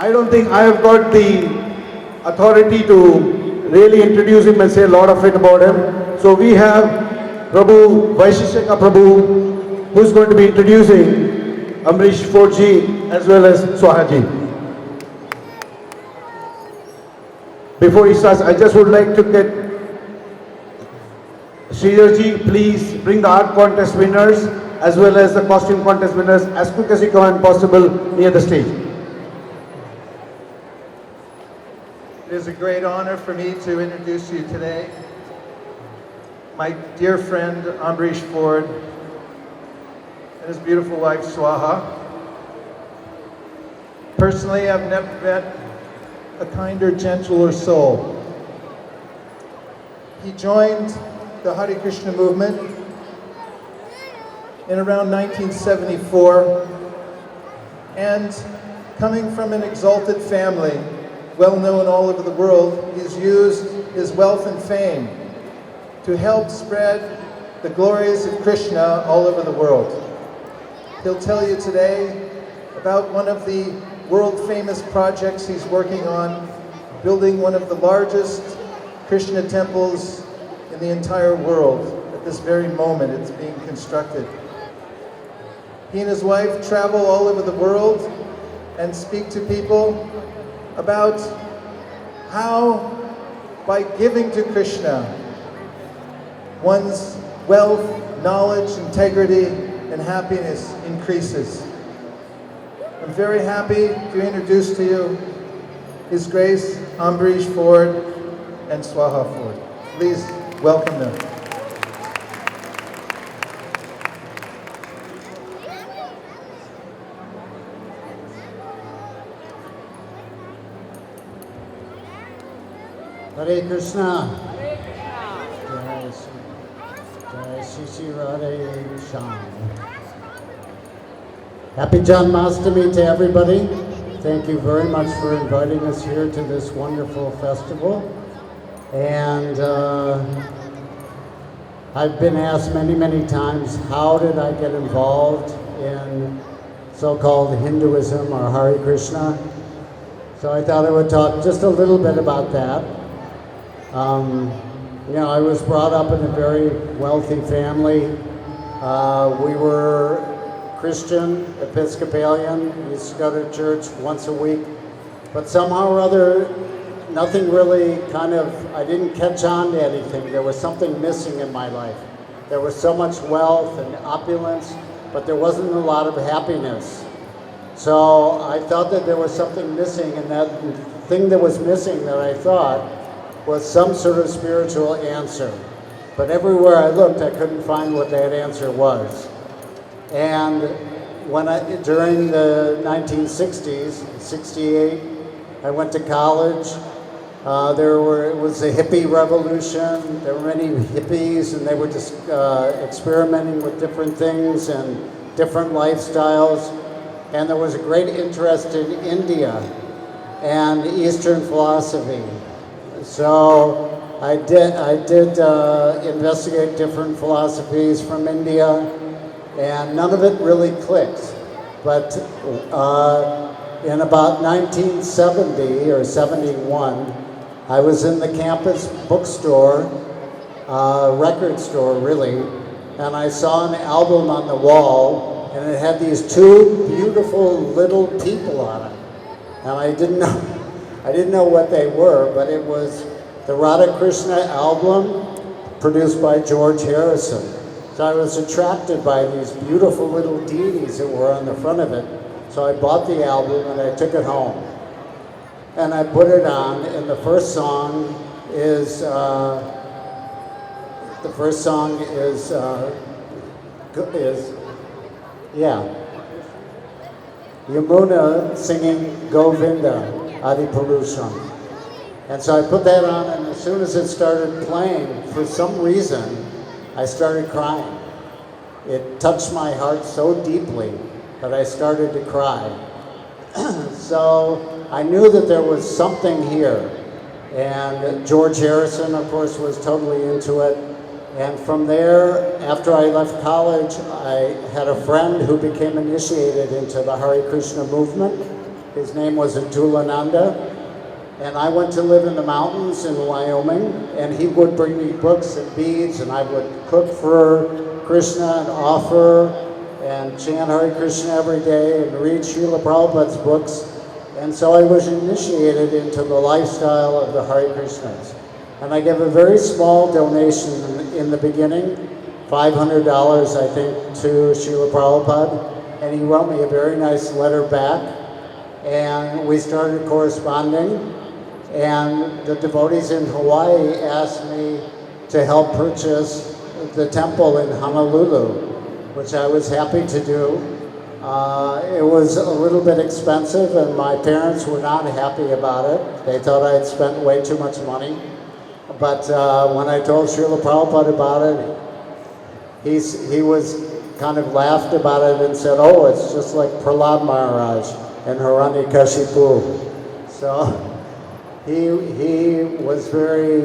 I don't think I have got the authority to really introduce him and say a lot of it about him. So we have Prabhu, Vaishishaka Prabhu, who's going to be introducing Ambarish Ford ji as well as Swaha ji. Before he starts, I just would like to get Sridhar ji, please bring the art contest winners as well as the costume contest winners as quick as you can possible near the stage. It is a great honor for me to introduce you today. My dear friend Ambarish Ford and his beautiful wife Swaha. Personally, I've never met a kinder, gentler soul. He joined the Hare Krishna movement in around 1974, and coming from an exalted family, well known all over the world, he's used his wealth and fame to help spread the glories of Krishna all over the world. He'll tell you today about one of the world-famous projects he's working on, building one of the largest Krishna temples in the entire world. At this very moment, it's being constructed. He and his wife travel all over the world and speak to people about how, by giving to Krishna, one's wealth, knowledge, integrity, and happiness increases. I'm very happy to introduce to you His Grace Ambarish Ford and Swaha Ford. Please welcome them. Hare Krishna. Hare Krishna. Jai Shri Radhe Shyam. Happy Janmastami to everybody. Thank you very much for inviting us here to this wonderful festival. And I've been asked many, many times, how did I get involved in so-called Hinduism or Hare Krishna? So I thought I would talk just a little bit about that. You know, I was brought up in a very wealthy family. We were Christian, Episcopalian. We used to go to church once a week. But somehow or other, nothing really I didn't catch on to anything. There was something missing in my life. There was so much wealth and opulence, but there wasn't a lot of happiness. So I thought that there was something missing, and that thing that was missing that I thought was some sort of spiritual answer. But everywhere I looked, I couldn't find what that answer was. And during the 1960s, 68, I went to college. It was a hippie revolution. There were many hippies, and they were just experimenting with different things and different lifestyles. And there was a great interest in India and Eastern philosophy. So I did investigate different philosophies from India, and none of it really clicked. But in about 1970 or 71, I was in the campus bookstore, record store really, and I saw an album on the wall, and it had these two beautiful little people on it. And I didn't know what they were, but it was the Radha Krishna album produced by George Harrison. So I was attracted by these beautiful little deities that were on the front of it. So I bought the album and I took it home. And I put it on, and the first song is Yamuna singing Govinda Adi Purusham. And so I put that on, and as soon as it started playing, for some reason, I started crying. It touched my heart so deeply that I started to cry. So I knew that there was something here. And George Harrison, of course, was totally into it. And from there, after I left college, I had a friend who became initiated into the Hare Krishna movement. His name was Atulananda. And I went to live in the mountains in Wyoming, and he would bring me books and beads, and I would cook for Krishna and offer and chant Hare Krishna every day and read Srila Prabhupada's books. And so I was initiated into the lifestyle of the Hare Krishnas. And I gave a very small donation in the beginning, $500 I think, to Srila Prabhupada. And he wrote me a very nice letter back. And we started corresponding. And the devotees in Hawaii asked me to help purchase the temple in Honolulu, which I was happy to do. It was a little bit expensive, and my parents were not happy about it. They thought I had spent way too much money. But when I told Srila Prabhupada about it, he was kind of laughed about it and said, oh, it's just like Prahlad Maharaj and Hiranyakashipu. So he was very,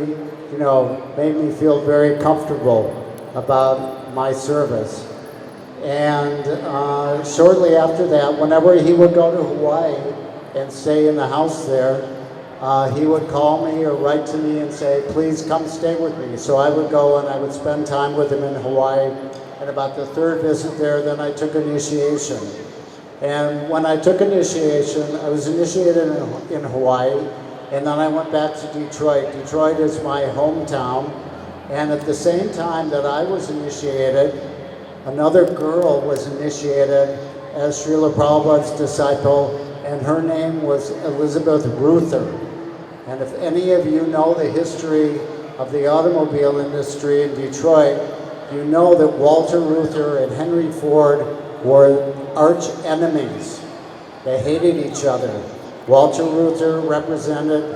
made me feel very comfortable about my service. And shortly after that, whenever he would go to Hawaii and stay in the house there, he would call me or write to me and say, please come stay with me. So I would go and I would spend time with him in Hawaii. And about the third visit there, then I took initiation. And when I took initiation, I was initiated in Hawaii, and then I went back to Detroit. Detroit is my hometown. And at the same time that I was initiated, another girl was initiated as Srila Prabhupada's disciple, and her name was Elizabeth Ruther. And if any of you know the history of the automobile industry in Detroit, you know that Walter Reuther and Henry Ford were arch enemies. They hated each other. Walter Reuther represented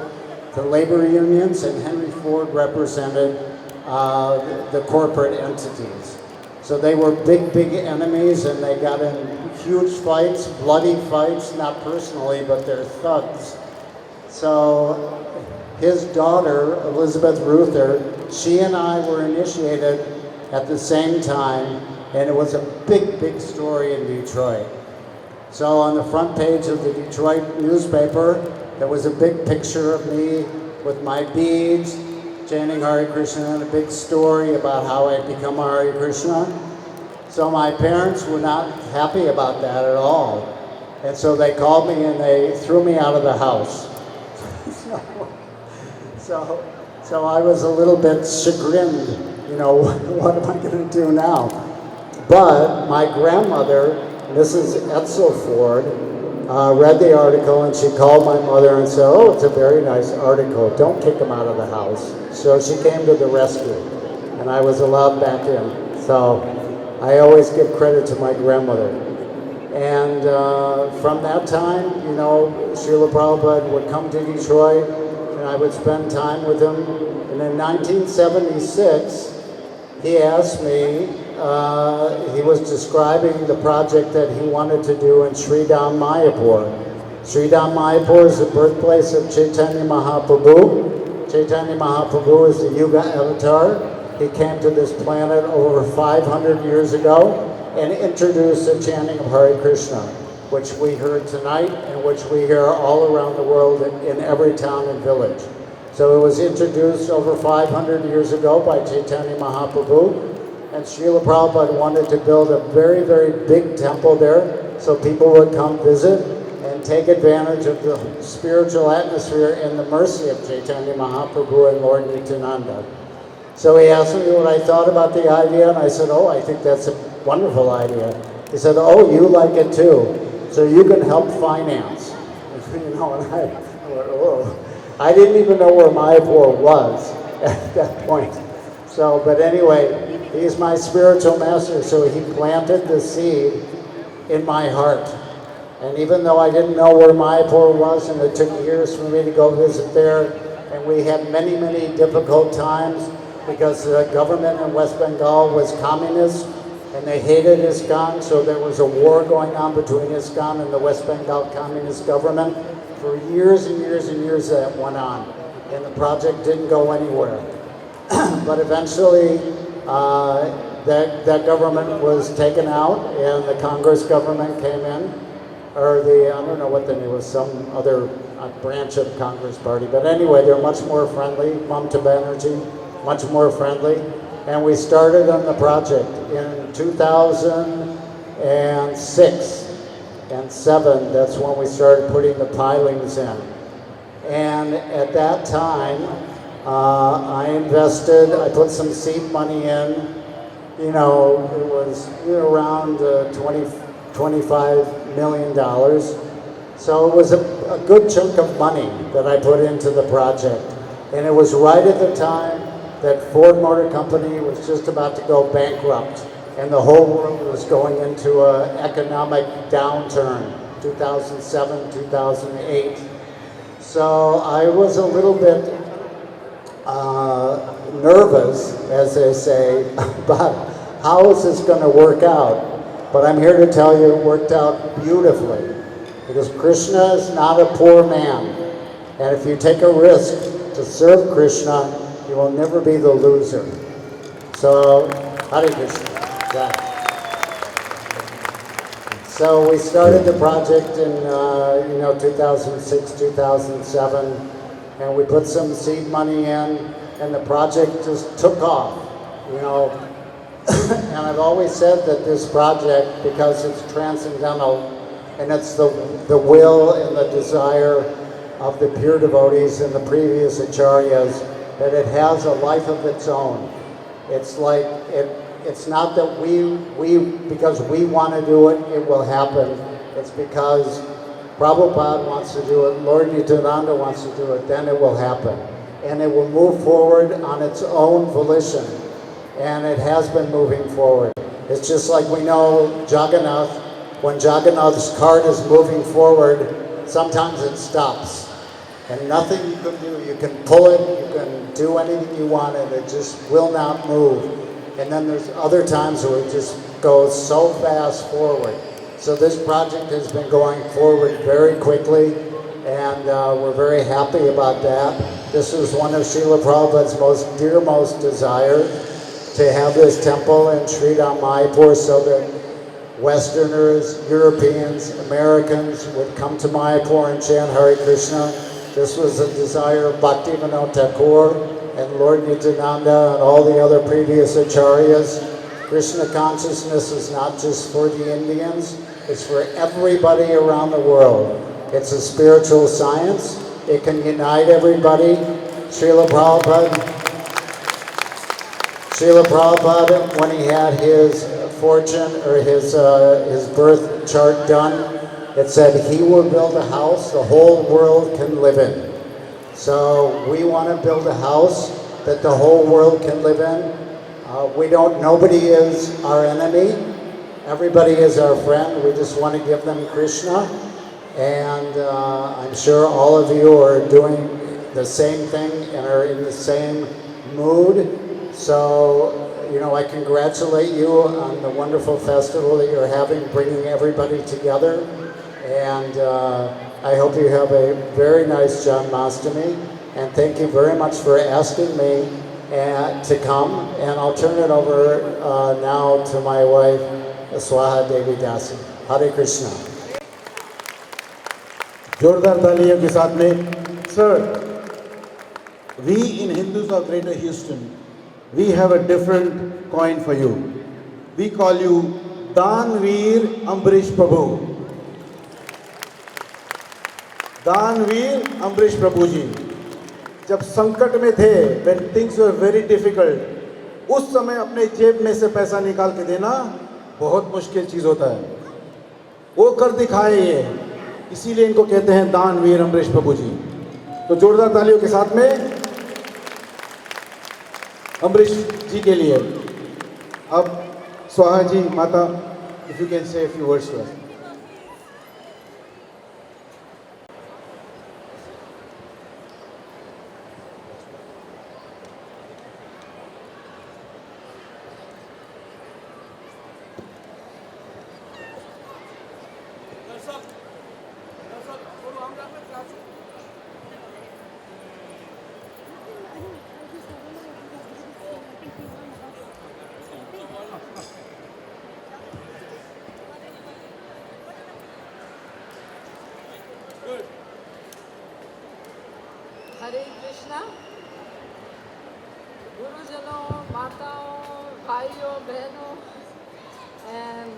the labor unions, and Henry Ford represented the corporate entities. So they were big, big enemies, and they got in huge fights, bloody fights, not personally, but they're thugs. So his daughter, Elizabeth Reuther, she and I were initiated at the same time, and it was a big, big story in Detroit. So on the front page of the Detroit newspaper, there was a big picture of me with my beads, chanting Hare Krishna, and a big story about how I'd become Hare Krishna. So my parents were not happy about that at all. And so they called me and they threw me out of the house. So I was a little bit chagrined, what am I going to do now? But my grandmother, Mrs. Etzel Ford, read the article, and she called my mother and said, oh, it's a very nice article. Don't kick him out of the house. So she came to the rescue, and I was allowed back in. So I always give credit to my grandmother. And from that time, Srila Prabhupada would come to Detroit, and I would spend time with him. And in 1976, he asked me, he was describing the project that he wanted to do in Sri Dham Mayapur. Sri Dham Mayapur is the birthplace of Chaitanya Mahaprabhu. Chaitanya Mahaprabhu is the Yuga avatar. He came to this planet over 500 years ago and introduced the chanting of Hare Krishna, which we heard tonight and which we hear all around the world in every town and village. So it was introduced over 500 years ago by Chaitanya Mahaprabhu, and Srila Prabhupada wanted to build a very, very big temple there so people would come visit and take advantage of the spiritual atmosphere and the mercy of Chaitanya Mahaprabhu and Lord Nityananda. So he asked me what I thought about the idea, and I said, oh, I think that's a wonderful idea. He said, oh, you like it too, so you can help finance. And I went, oh. I didn't even know where Mayapur was at that point. So, but anyway, he's my spiritual master, so he planted the seed in my heart. And even though I didn't know where Mayapur was, and it took years for me to go visit there, and we had many, many difficult times because the government in West Bengal was communist, and they hated Iskcon, so there was a war going on between Iskcon and the West Bengal communist government. For years and years and years that went on, and the project didn't go anywhere. But eventually, that government was taken out, and the Congress government came in or the, I don't know what the name was, some other branch of Congress Party. But anyway, they're much more friendly, Mamta Banerjee, much more friendly. And we started on the project in 2006 and 7. That's when we started putting the pilings in. And at that time, I invested, I put some seed money in. You know, it was around $25 million. So it was a good chunk of money that I put into the project. And it was right at the time that Ford Motor Company was just about to go bankrupt. And the whole world was going into an economic downturn, 2007, 2008. So I was a little bit nervous, as they say, about how is this going to work out. But I'm here to tell you it worked out beautifully. Because Krishna is not a poor man. And if you take a risk to serve Krishna, you will never be the loser. So, Hare Krishna. Exactly. So we started the project in 2006, 2007, and we put some seed money in, and the project just took off. And I've always said that this project, because it's transcendental, and it's the will and the desire of the pure devotees and the previous acharyas, that it has a life of its own. It's like it's not that because we want to do it, it will happen. It's because Prabhupada wants to do it, Lord Nityananda wants to do it, then it will happen. And it will move forward on its own volition. And it has been moving forward. It's just like we know Jagannath, when Jagannath's cart is moving forward, sometimes it stops. And nothing you can do. You can pull it, you can do anything you want, and it just will not move. And then there's other times where it just goes so fast forward. So this project has been going forward very quickly, and we're very happy about that. This was one of Srila Prabhupada's dearmost desires, to have this temple in Sri Mayapur so that Westerners, Europeans, Americans would come to Mayapur and chant Hare Krishna. This was a desire of Bhaktivinoda Thakur and Lord Nityananda and all the other previous acharyas. Krishna consciousness is not just for the Indians, it's for everybody around the world. It's a spiritual science. It can unite everybody. Srila Prabhupada, when he had his fortune or his birth chart done, it said he will build a house the whole world can live in. So we want to build a house that the whole world can live in. Nobody is our enemy. Everybody is our friend. We just want to give them Krishna. And I'm sure all of you are doing the same thing and are in the same mood. So, I congratulate you on the wonderful festival that you're having, bringing everybody together. And I hope you have a very nice Janmastami. And thank you very much for asking me to come. And I'll turn it over now to my wife, Swaha Devi Dasi. Hare Krishna. जोरदार तालियों के साथ में, sir, we in Hindus of Greater Houston, we have a different coin for you. We call you Danveer Ambarish Prabhu. दानवीर अम्बरीश प्रभु जी जब संकट में थे, when things were very difficult, उस समय अपने जेब में से पैसा निकाल के देना बहुत मुश्किल चीज होता है। वो कर दिखाए ये, इसीलिए इनको कहते हैं दानवीर अम्बरीश प्रभु जी। तो जोरदार तालियों के साथ में अम्बरीश जी के लिए। अब स्वाहा जी, माता, if you can say a few words to us. हरे कृष्णा गुरुजनों माताओं भाइयों बहनों and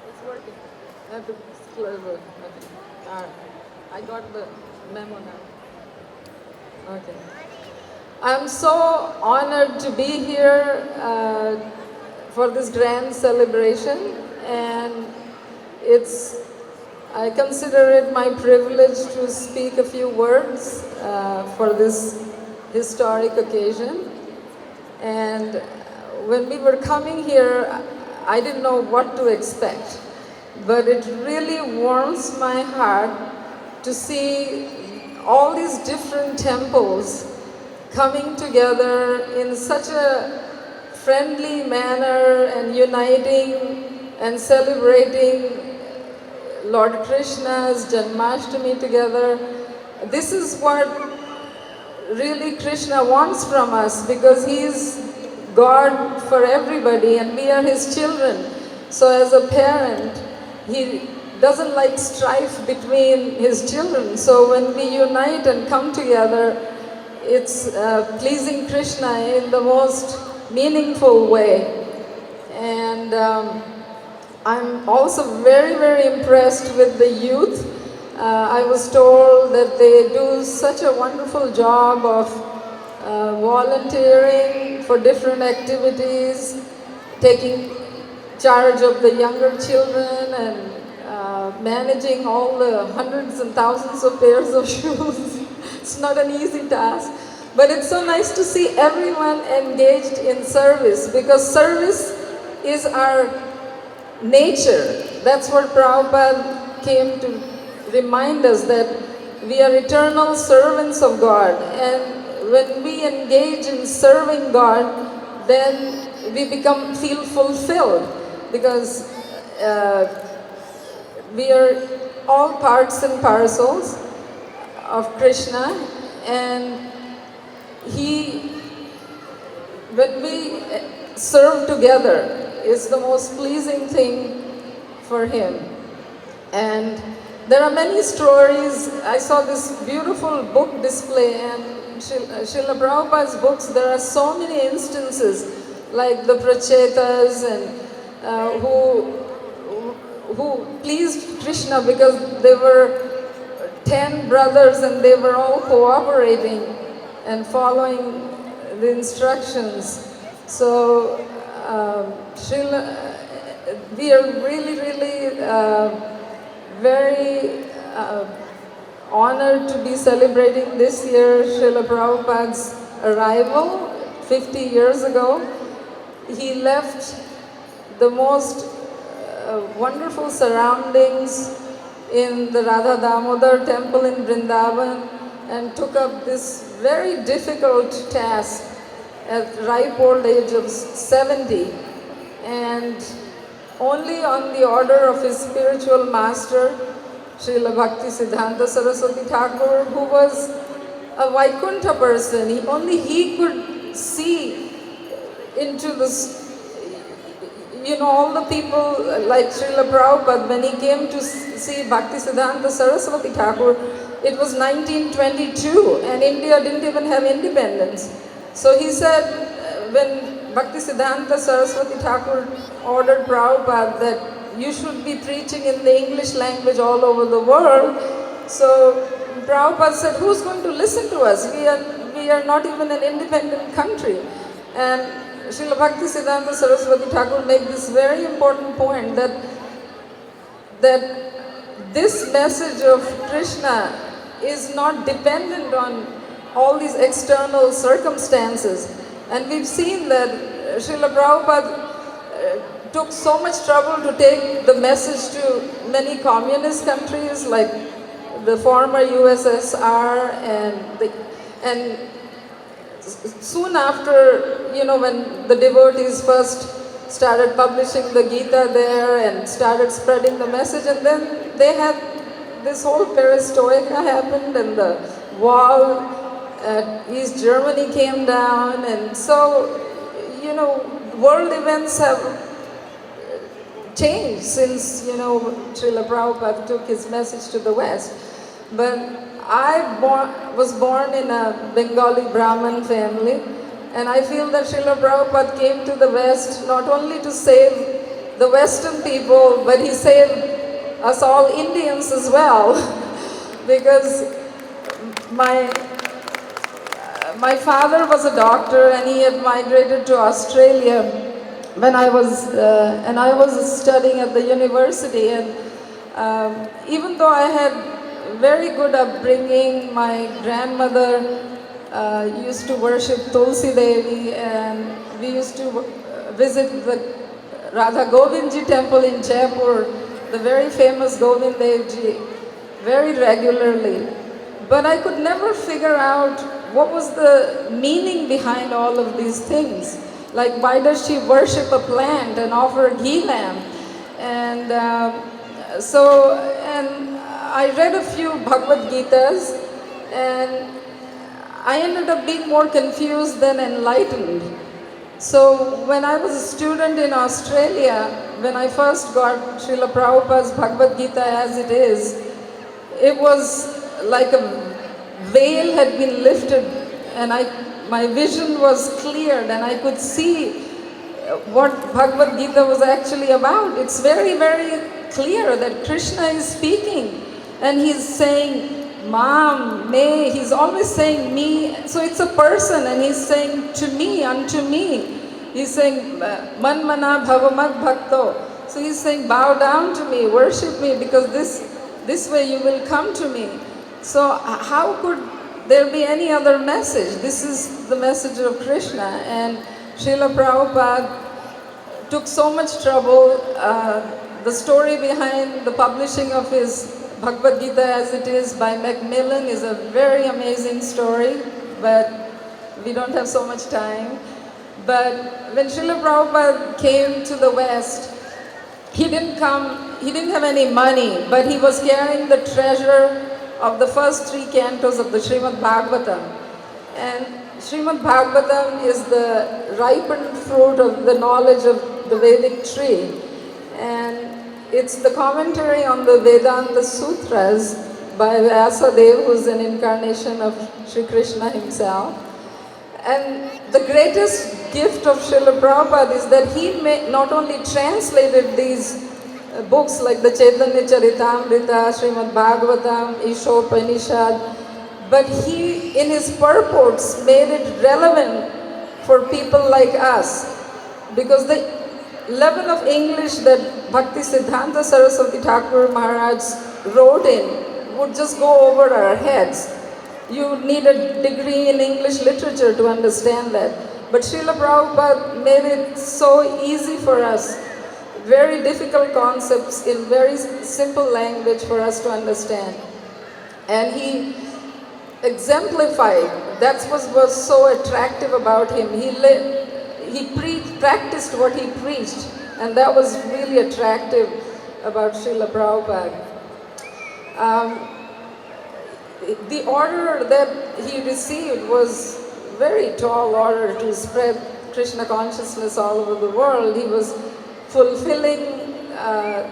it's working. I have to close it. Okay. All right. I got the memo now. Okay. I'm so honored to be here for this grand celebration, and I consider it my privilege to speak a few words for this historic occasion. And when we were coming here, I didn't know what to expect, but it really warms my heart to see all these different temples coming together in such a friendly manner and uniting and celebrating Lord Krishna's Janmashtami together. This is what really Krishna wants from us, because he is God for everybody and we are his children. So as a parent, he doesn't like strife between his children. So when we unite and come together, it's pleasing Krishna in the most meaningful way. And I'm also very, very impressed with the youth. I was told that they do such a wonderful job of volunteering for different activities, taking charge of the younger children and managing all the hundreds and thousands of pairs of shoes. It's not an easy task. But it's so nice to see everyone engaged in service, because service is our nature. That's what Prabhupada came to remind us, that we are eternal servants of God. And when we engage in serving God, then we feel fulfilled, because we are all parts and parcels of Krishna, and when we serve together, is the most pleasing thing for him. And there are many stories. I saw this beautiful book display, and Srila Prabhupada's books, there are so many instances, like the Prachetas, and who pleased Krishna because they were 10 brothers and they were all cooperating and following the instructions. So we are really, really very honored to be celebrating this year Srila Prabhupada's arrival 50 years ago. He left the most wonderful surroundings in the Radha Damodar temple in Vrindavan and took up this very difficult task at ripe old age of 70, and only on the order of his spiritual master, Srila Bhakti Siddhanta Saraswati Thakur, who was a Vaikuntha person. Only he could see into this, all the people like Srila Prabhupada. When he came to see Bhakti Siddhanta Saraswati Thakur, it was 1922 and India didn't even have independence. So he said, when Bhakti Siddhanta Saraswati Thakur ordered Prabhupada that you should be preaching in the English language all over the world, so Prabhupada said, who's going to listen to us? We are not even an independent country. And Srila Bhakti Siddhanta Saraswati Thakur made this very important point, that this message of Krishna is not dependent on all these external circumstances. And we've seen that Srila Prabhupada took so much trouble to take the message to many communist countries like the former USSR, and soon after, when the devotees first started publishing the Gita there and started spreading the message, and then they had this whole perestroika happened, and the wall at East Germany came down, and so, world events have changed since, Srila Prabhupada took his message to the West. But was born in a Bengali Brahmin family, and I feel that Srila Prabhupada came to the West not only to save the Western people, but he saved us all Indians as well. Because my father was a doctor and he had migrated to Australia when I was studying at the university, and even though I had very good upbringing, my grandmother used to worship Tulsi Devi, and we used to visit the Radha Govindji temple in Jaipur, the very famous Govind Devji, very regularly. But I could never figure out what was the meaning behind all of these things. Like, why does she worship a plant and offer a ghee lamp? And I read a few Bhagavad Gitas, and I ended up being more confused than enlightened. So when I was a student in Australia, when I first got Srila Prabhupada's Bhagavad Gita as it was like a veil had been lifted, and my vision was cleared, and I could see what Bhagavad Gita was actually about. It's very, very clear that Krishna is speaking, and he's saying, Mom, me, he's always saying me, so it's a person, and he's saying to me, unto me. He's saying, Man mana bhavamad bhakto. So he's saying, bow down to me, worship me, because this way you will come to me. So how could there be any other message? This is the message of Krishna, and Srila Prabhupada took so much trouble. The story behind the publishing of his Bhagavad Gita as it is by Macmillan is a very amazing story, but we don't have so much time. But when Srila Prabhupada came to the West, he didn't have any money, but he was carrying the treasure of the first 3 cantos of the Srimad Bhagavatam. And Srimad Bhagavatam is the ripened fruit of the knowledge of the Vedic tree. And it's the commentary on the Vedanta Sutras by Vyasadeva, who's an incarnation of Sri Krishna himself. And the greatest gift of Srila Prabhupada is that he not only translated these books like the Chaitanya Charitamrita, Srimad Bhagavatam, Ishopanishad, but he, in his purports, made it relevant for people like us. Because the level of English that Bhakti Siddhanta Saraswati Thakur Maharaj wrote in would just go over our heads. You need a degree in English literature to understand that. But Srila Prabhupada made it so easy for us. Very difficult concepts in very simple language for us to understand. And he exemplified, that's what was so attractive about him. He practiced what he preached, and that was really attractive about Srila Prabhupada. The order that he received was very tall order to spread Krishna consciousness all over the world. He was fulfilling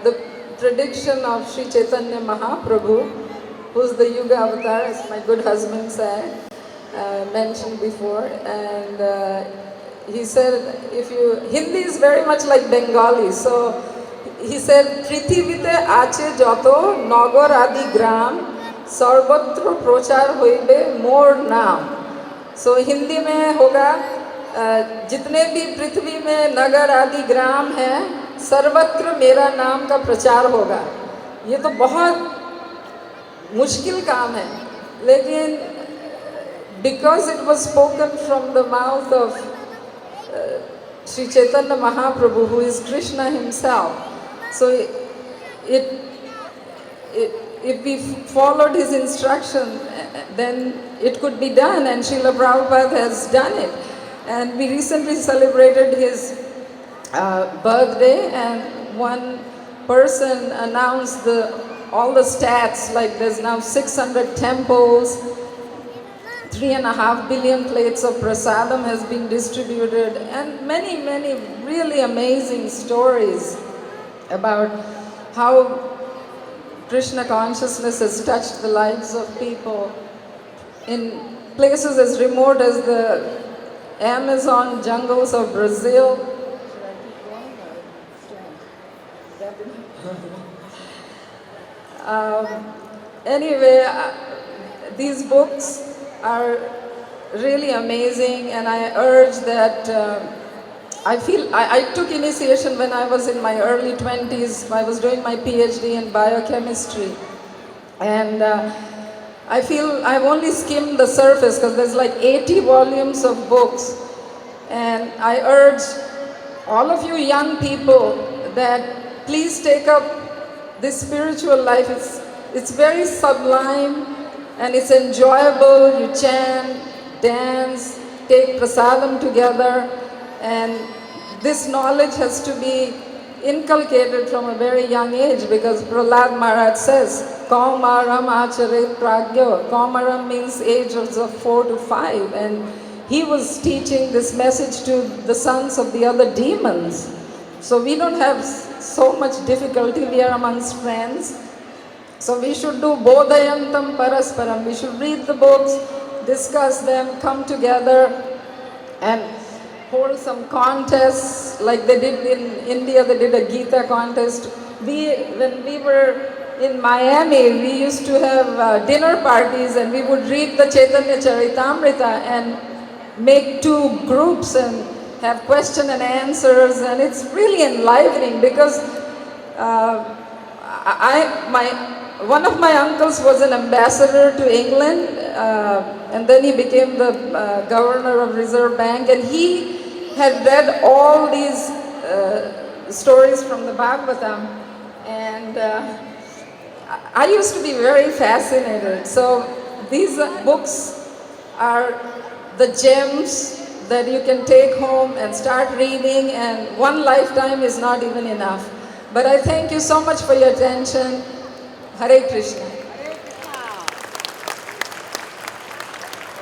the prediction of Sri Chaitanya Mahaprabhu, who's the Yuga Avatar, as my good husband said, mentioned before. And he said, Hindi is very much like Bengali, so he said, Prithivite ache joto nagor adi gram sarvatra prochar hoibe mor naam. So Hindi में होगा जितने भी पृथ्वी में नगर आदि ग्राम हैं, सर्वत्र मेरा नाम का प्रचार होगा. ये तो बहुत मुश्किल काम है, लेकिन because it was spoken from the mouth of Sri Chaitanya Mahaprabhu, who is Krishna himself, so if we followed his instruction, then it could be done, and Srila Prabhupada has done it. And we recently celebrated his birthday, and one person announced all the stats, like there's now 600 temples, 3.5 billion plates of prasadam has been distributed, and many, many really amazing stories about how Krishna consciousness has touched the lives of people in places as remote as the Amazon jungles of Brazil. Should I keep going or stand? Anyway, these books are really amazing, and I urge that I took initiation when I was in my early 20s. I was doing my PhD in biochemistry, and I feel I've only skimmed the surface because there's like 80 volumes of books, and I urge all of you young people that please take up this spiritual life. It's very sublime and it's enjoyable. You chant, dance, take prasadam together, and this knowledge has to be inculcated from a very young age, because Prahlad Maharaj says, Kaumaram acharet pragyo. Kaumaram means ages of 4 to 5, and he was teaching this message to the sons of the other demons. So we don't have so much difficulty, we are amongst friends. So we should do bodhayantam parasparam. We should read the books, discuss them, come together and hold some contests like they did in India. They did a Gita contest. When we were in Miami, we used to have dinner parties, and we would read the Chaitanya Charitamrita and make 2 groups and have question and answers, and it's really enlivening because one of my uncles was an ambassador to England, and then he became the governor of Reserve Bank, and he had read all these stories from the Bhagavatam, and I used to be very fascinated. So these books are the gems that you can take home and start reading, and one lifetime is not even enough. But I thank you so much for your attention. Hare Krishna.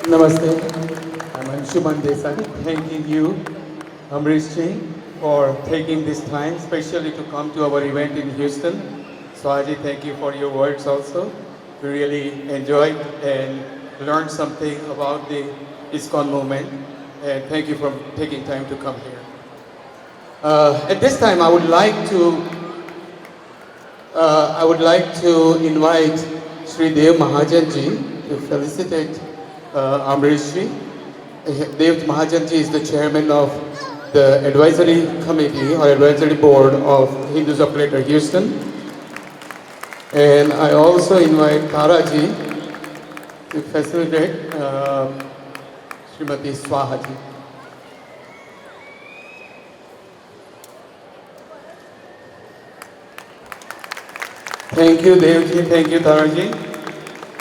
Namaste. I'm Anshuman Desai, thanking you, Ambarish Ji, for taking this time, especially to come to our event in Houston. Swaha, thank you for your words also. We really enjoyed and learned something about the Iskcon movement, and thank you for taking time to come here. At this time, I would like to invite Sri Dev Mahajan Ji to felicitate Ambarish Ji. Dev Mahajan Ji is the chairman of the advisory committee or advisory board of Hindus of Greater Houston. And I also invite Tara Ji to facilitate Srimati Swaha Ji. Thank you, Devji. Thank you, Taraji.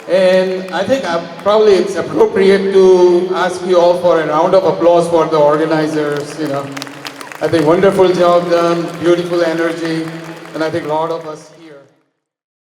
And I think probably it's appropriate to ask you all for a round of applause for the organizers. I think wonderful job done, beautiful energy, and I think a lot of us